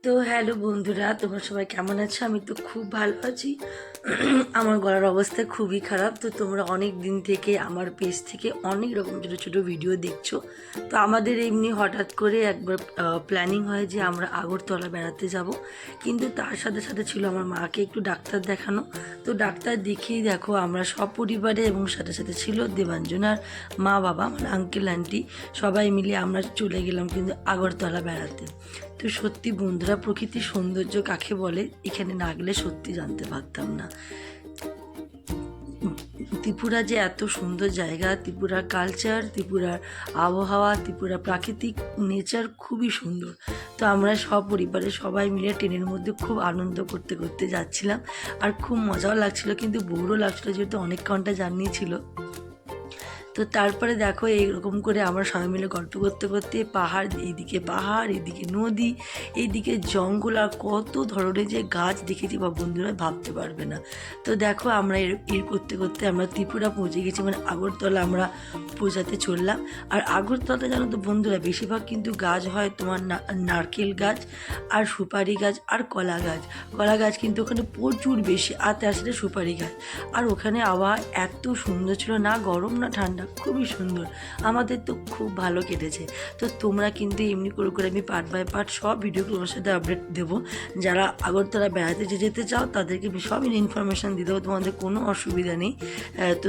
তো হ্যালো বন্ধুরা, তোমরা সবাই কেমন আছো? আমি তো খুব ভালো আছি। আমার গলার অবস্থা খুবই খারাপ। তো তোমরা অনেক দিন থেকে আমার পেজ থেকে অনেক রকম ছোটো ছোটো ভিডিও দেখছো। তো আমাদের এমনি হঠাৎ করে একবার প্ল্যানিং হয় যে আমরা আগরতলা বেড়াতে যাব, কিন্তু তার সাথে সাথে ছিল আমার মাকে একটু ডাক্তার দেখানো। তো ডাক্তার দেখিয়ে দেখো আমরা সপরিবারে এবং সাথে সাথে ছিল দেবাঞ্জনার মা বাবা, মানে আঙ্কেল আন্টি, সবাই মিলে আমরা চলে গেলাম কিন্তু আগরতলা বেড়াতে। তো সত্যি বন্ধুরা, প্রকৃতির সৌন্দর্য কাকে বলে এখানে না গেলে সত্যি জানতে পারতাম না। ত্রিপুরা যে এত সুন্দর জায়গা, ত্রিপুরার কালচার, ত্রিপুরার আবহাওয়া, ত্রিপুরা প্রাকৃতিক নেচার খুবই সুন্দর। তো আমরা সপরিবারে সবাই মিলে ট্রেনের মধ্যে খুব আনন্দ করতে করতে যাচ্ছিলাম, আর খুব মজাও লাগছিল, কিন্তু বোরও লাগছিলো যেহেতু অনেক ঘন্টা জার্নি ছিল। তো তারপরে দেখো এইরকম করে আমরা সবাই মিলে গল্প করতে করতে পাহাড়, এইদিকে নদী, এইদিকে জঙ্গল, আর কত ধরনের যে গাছ দেখেছি বা বন্ধুরা ভাবতে পারবে না। তো দেখো আমরা এর করতে করতে আমরা ত্রিপুরা পৌঁছে গেছি, মানে আগরতলা আমরা পৌঁছাতে চললাম। আর আগরতলাতে জানো তো বন্ধুরা, বেশিরভাগ কিন্তু গাছ হয় তোমার নারকেল গাছ আর সুপারি গাছ আর কলা গাছ। কলা গাছ কিন্তু ওখানে প্রচুর বেশি, আর তার সাথে সুপারি গাছ। আর ওখানে আবহাওয়া এত সুন্দর ছিল, না গরম না ঠান্ডা, খুবই সুন্দর। আমাদের তো খুব ভালো কেটেছে। তো তোমরা কিন্তু এমনি করে করে আমি পার্ট বাই পার্ট সব ভিডিওগুলো তোমার সাথে আপডেট দেবো। যারা আগরতলা বেড়াতে যেতে চাও তাদেরকে আমি সবই ইনফরমেশান দিয়ে দেবো, তোমাদের কোনো অসুবিধা নেই। তো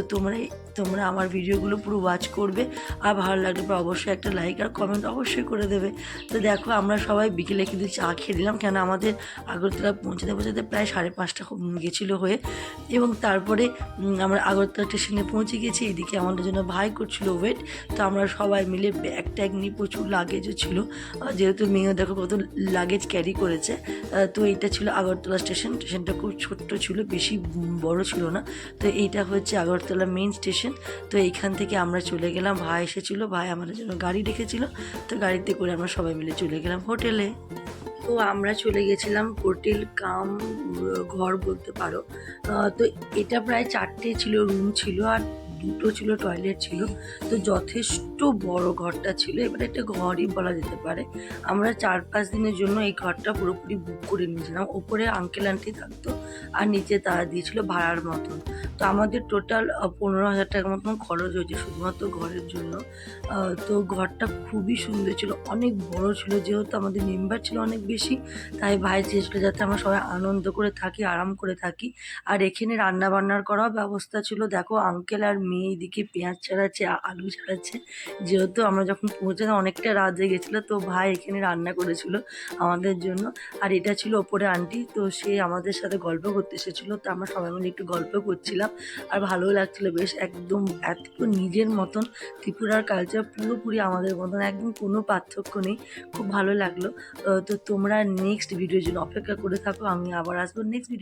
তোমরা আমার ভিডিওগুলো পুরো ওয়াচ করবে, আর ভালো লাগলে পর অবশ্যই একটা লাইক আর কমেন্ট অবশ্যই করে দেবে। তো দেখো আমরা সবাই বিকেলে কিন্তু চা খেয়ে দিলাম, কেন আমাদের আগরতলা পৌঁছাতে পৌঁছাতে প্রায় 5:30 গেছিলো হয়ে। এবং তারপরে আমরা আগরতলা স্টেশনে পৌঁছে গেছি। এদিকে আমাদের জন্য ভাই করছিল ওয়েট। তো আমরা সবাই মিলে ব্যাগ ট্যাগ নিয়ে, প্রচুর লাগেজও ছিল, যেহেতু মেয়েও দেখো কত লাগেজ ক্যারি করেছে। তো এইটা ছিল আগরতলা স্টেশনটা খুব ছোট্ট ছিল, বেশি বড় ছিল না। তো এইটা হচ্ছে আগরতলা মেইন স্টেশন। তো এইখান থেকে আমরা চলে গেলাম, ভাই এসেছিলো, ভাই আমাদের জন্য গাড়ি রেখেছিল। তো গাড়িতে করে আমরা সবাই মিলে চলে গেলাম হোটেলে। তো আমরা চলে গেছিলাম হোটেল কাম ঘর বলতে পারো। তো এটা প্রায় 4টে ছিল, রুম ছিল, আর 2টো ছিল টয়লেট ছিল। তো যথেষ্ট বড় ঘরটা ছিল, এবার একটা ঘরই বলা যেতে পারে। আমরা 4-5 দিনের জন্য এই ঘরটা পুরোপুরি বুক করে নিয়েছিলাম। ওপরে আঙ্কেল আন্টি থাকতো, আর নিচে তারা দিয়েছিল ভাড়ার মতন। তো আমাদের টোটাল 15,000 টাকার মতন খরচ হয়েছে শুধুমাত্র ঘরের জন্য। তো ঘরটা খুবই সুন্দর ছিল, অনেক বড় ছিল, যেহেতু আমাদের মেম্বার ছিল অনেক বেশি, তাই ভাই চেয়েছিল যাতে আমরা সবাই আনন্দ করে থাকি, আরাম করে থাকি। আর এখানে রান্না বান্নার করাও ব্যবস্থা ছিল। দেখো আঙ্কেল আর মেয়ে এদিকে পেঁয়াজ ছাড়াচ্ছে, আলু ছাড়াচ্ছে, যেহেতু আমরা যখন পৌঁছালাম অনেকটা রাত হয়ে গেছিলো। তো ভাই এখানে রান্না করেছিল আমাদের জন্য। আর এটা ছিল ওপরে আন্টি, তো সে আমাদের সাথে গল্প করতে এসেছিলো। তো আমরা সবাই মিলে একটু গল্প করছিলাম, আর ভালোও লাগছিলো বেশ। একদম এত নিজের মতন, ত্রিপুরার কালচার পুরোপুরি আমাদের মতন, একদম কোনো পার্থক্য নেই। খুব ভালো লাগলো। তো তোমরা নেক্সট ভিডিওর জন্য অপেক্ষা করে থাকো, আমি আবার আসবো নেক্সট ভিডিও।